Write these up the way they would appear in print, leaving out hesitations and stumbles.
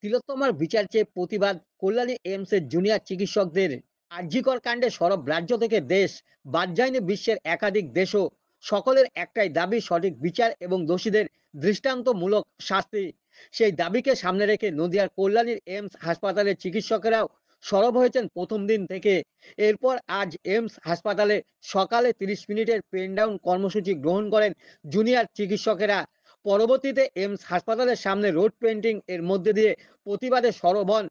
তিলোত্তমার বিচার চেয়ে প্রতিবাদ কল্যাণী এইমসের জুনিয়র চিকিৎসকদের। আরজিকর কাণ্ডে সরব রাজ্য থেকে দেশ বাদ যায়নি বিশ্বের একাধিক দেশও। সকলের একটাই দাবি, সঠিক বিচার এবং দোষীদের দৃষ্টান্তমূলক শাস্তি। সেই দাবিকে সামনে রেখে নদিয়ার কল্যাণীর এইমস হাসপাতালের চিকিৎসকেরাও সরব হয়েছেন প্রথম দিন থেকে। এরপর আজ এইমস হাসপাতালে সকালে 30 মিনিটের পেন ডাউন কর্মসূচি গ্রহণ করেন জুনিয়র চিকিৎসকেরা। পরবর্তীতে এইমস হাসপাতালের সামনে রোড পেন্টিং এর মধ্যে দিয়ে প্রতিবাদে সরব হন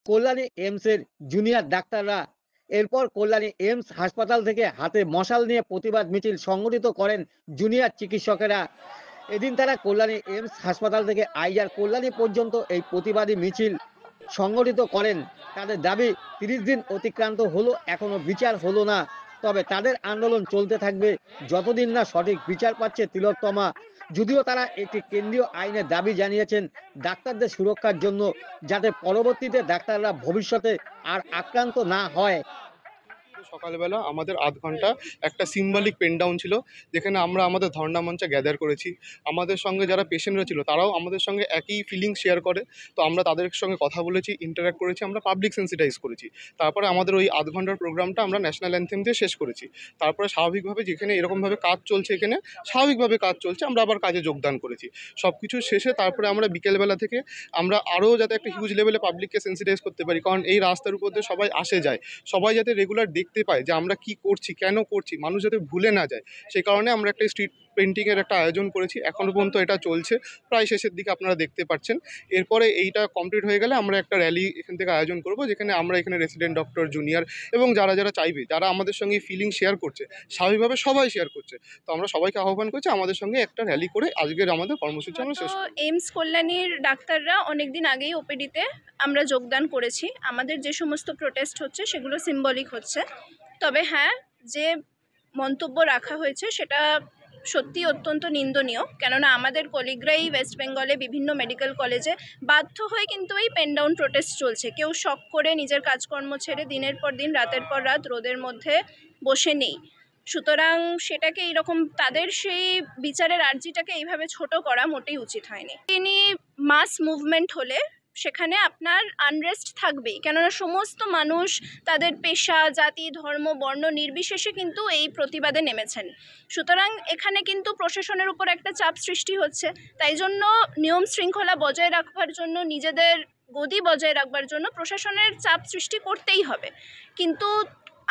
কল্যাণী এইমসের জুনিয়র ডাক্তাররা। এরপর কল্যাণী এইমস হাসপাতাল থেকে হাতে মশাল নিয়ে প্রতিবাদ মিছিল সংগঠিত করেন জুনিয়র চিকিৎসকেরা। এদিন তারা কল্যাণী এইমস হাসপাতাল থেকে আইজার কল্যাণী পর্যন্ত এই প্রতিবাদী মিছিল সংগঠিত করেন। তাদের দাবি, 30 দিন অতিক্রান্ত হলো, এখনো বিচার হলো না। তবে তাদের আন্দোলন চলতে থাকবে যতদিন না সঠিক বিচার পাচ্ছে তিলোত্তমা। যদিও তারা একটি কেন্দ্রীয় আইনের দাবি জানিয়েছেন ডাক্তারদের সুরক্ষার জন্য, যাতে পরবর্তীতে ডাক্তাররা ভবিষ্যতে আর আক্রান্ত না হয়। সকালবেলা আমাদের আধ ঘন্টা একটা সিম্বলিক পেন ডাউন ছিল, যেখানে আমরা আমাদের ধর্ণা মঞ্চে গ্যাদার করেছি। আমাদের সঙ্গে যারা পেশেন্টরা ছিল তারাও আমাদের সঙ্গে একই ফিলিং শেয়ার করে, তো আমরা তাদের সঙ্গে কথা বলেছি, ইন্টারাক্ট করেছি, আমরা পাবলিক সেন্সিটাইজ করেছি। তারপরে আমাদের ওই আধ ঘন্টার প্রোগ্রামটা আমরা ন্যাশনাল অ্যানথেম দিয়ে শেষ করেছি। তারপরে স্বাভাবিকভাবে যেখানে এরকমভাবে কাজ চলছে, এখানে স্বাভাবিকভাবে কাজ চলছে, আমরা আবার কাজে যোগদান করেছি। সব কিছু শেষে তারপরে আমরা বিকেলবেলা থেকে আমরা আরও যাতে একটা হিউজ লেভেলে পাবলিককে সেন্সিটাইজ করতে পারি, কারণ এই রাস্তার উপর দিয়ে সবাই আসে যায়, সবাই যাতে রেগুলার দেখতে পায় যে আমরা কি করছি, কেন করছি, মানুষ যাতে ভুলে না যায়, সেই কারণে আমরা একটা স্ট্রিট পেন্টিংয়ের একটা আয়োজন করেছি। এখনও পর্যন্ত এটা চলছে, প্রায় শেষের দিকে আপনারা দেখতে পাচ্ছেন। এরপরে এইটা কমপ্লিট হয়ে গেলে আমরা একটা র্যালি এখান থেকে আয়োজন করব, যেখানে আমরা এখানে রেসিডেন্ট ডক্টর, জুনিয়র এবং যারা যারা চাইবে, যারা আমাদের সঙ্গে ফিলিং শেয়ার করছে, স্বাভাবিকভাবে সবাই শেয়ার করছে, তো আমরা সবাইকে আহ্বান করছি আমাদের সঙ্গে একটা র্যালি করে আজকের আমাদের কর্মসূচি আমরা শেষ করব। এইমস কল্যাণীর ডাক্তাররা অনেকদিন আগেই ওপিডিতে আমরা যোগদান করেছি। আমাদের যে সমস্ত প্রোটেস্ট হচ্ছে সেগুলো সিম্বলিক হচ্ছে। তবে হ্যাঁ, যে মন্তব্য রাখা হয়েছে সেটা সত্যি অত্যন্ত নিন্দনীয়, কেননা আমাদের কলিগরাই ওয়েস্ট বেঙ্গলে বিভিন্ন মেডিকেল কলেজে বাধ্য হয়ে কিন্তু এই পেন ডাউন প্রোটেস্ট চলছে। কেউ শখ করে নিজের কাজকর্ম ছেড়ে দিনের পর দিন, রাতের পর রাত রোদের মধ্যে বসে নেই। সুতরাং সেটাকে এইরকম তাদের সেই বিচারের আর্জিটাকে এইভাবে ছোট করা মোটেই উচিত হয়নি। তিনি মাস মুভমেন্ট হলে সেখানে আপনার আনরেস্ট থাকবেই, কেননা সমস্ত মানুষ তাদের পেশা, জাতি, ধর্ম, বর্ণ নির্বিশেষে কিন্তু এই প্রতিবাদে নেমেছেন। সুতরাং এখানে কিন্তু প্রশাসনের উপর একটা চাপ সৃষ্টি হচ্ছে। তাই জন্য নিয়ম শৃঙ্খলা বজায় রাখবার জন্য, নিজেদের গদি বজায় রাখবার জন্য প্রশাসনের চাপ সৃষ্টি করতেই হবে। কিন্তু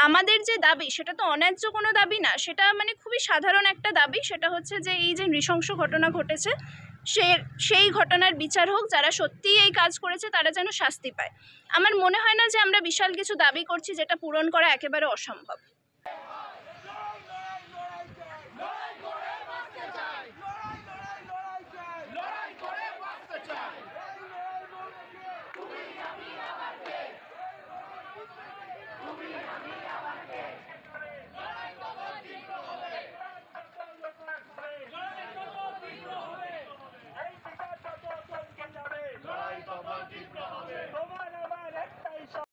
আমাদের যে দাবি সেটা তো অন্যায্য কোনো দাবি না, সেটা মানে খুবই সাধারণ একটা দাবি। সেটা হচ্ছে যে এই যে নৃশংস ঘটনা ঘটেছে সেই ঘটনার বিচার হোক, যারা সত্যিই এই কাজ করেছে তারা যেন শাস্তি পায়। আমার মনে হয় না যে আমরা বিশাল কিছু দাবি করছি যেটা পূরণ করা একেবারে অসম্ভব।